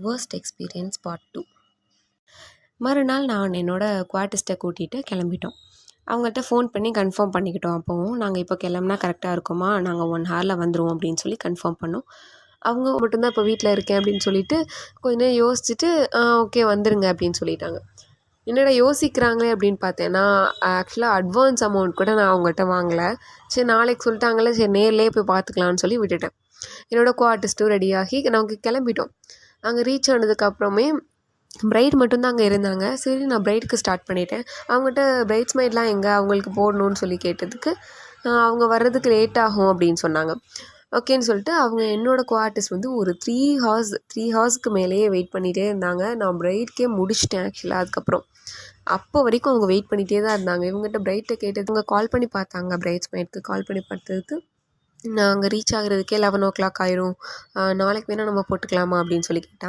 Worst experience part 2. மறுநாள் நான் என்னோடய குவார்ட்டிஸ்ட்டை கூட்டிகிட்டு கிளம்பிட்டோம். அவங்கள்ட்ட ஃபோன் பண்ணி கன்ஃபார்ம் பண்ணிக்கிட்டோம். அப்போவும் நாங்கள் இப்போ கிளம்புனா கரெக்டாக இருக்குமா, நாங்கள் 1 ஹாரில் வந்துடுவோம் அப்படின்னு சொல்லி கன்ஃபார்ம் பண்ணோம். அவங்க மட்டும்தான் இப்போ வீட்டில் இருக்கேன் அப்படின்னு சொல்லிட்டு கொஞ்ச நேரம் யோசிச்சுட்டு ஓகே வந்துடுங்க அப்படின்னு சொல்லிட்டாங்க. என்னடா யோசிக்கிறாங்களே அப்படின்னு பார்த்தேன்னா, ஆக்சுவலாக அட்வான்ஸ் அமௌண்ட் கூட நான் அவங்ககிட்ட வாங்கலை. சரி நாளைக்கு சொல்லிட்டாங்களே, சரி நேர்லேயே போய் பார்த்துக்கலான்னு சொல்லி விட்டுட்டேன். என்னோடய குவார்ட்டிஸ்ட்டும் ரெடியாகி நாங்கள் கிளம்பிட்டோம். அங்கே ரீச் ஆனதுக்கப்புறமே பிரைட் மட்டும்தான் அங்கே இருந்தாங்க. சரி நான் பிரைடுக்கு ஸ்டார்ட் பண்ணிட்டேன். அவங்ககிட்ட பிரைட்ஸ்மெய்ட்லாம் எங்கே அவங்களுக்கு போடணும்னு சொல்லி கேட்டதுக்கு அவங்க வர்றதுக்கு லேட் ஆகும் அப்படின்னு சொன்னாங்க. ஓகேன்னு சொல்லிட்டு அவங்க என்னோடய குவார்ட்டிஸ் வந்து ஒரு 3 ஹார்ஸ்க்கு மேலேயே வெயிட் பண்ணிகிட்டே இருந்தாங்க. நான் பிரைட்கே முடிச்சிட்டேன் ஆக்சுவலாக. அதுக்கப்புறம் அப்போ வரைக்கும் அவங்க வெயிட் பண்ணிகிட்டே தான் இருந்தாங்க. இவங்ககிட்ட பிரைட்டை கேட்டது, அவங்க கால் பண்ணி பார்த்தாங்க. பிரைட்ஸ்மெய்ட்க்கு கால் பண்ணி பார்த்ததுக்கு நான் அங்கே ரீச் ஆகிறதுக்கே 11 o'clock ஆயிரும், நாளைக்கு வேணால் நம்ம போட்டுக்கலாமா அப்படின்னு சொல்லி கேட்டாங்க.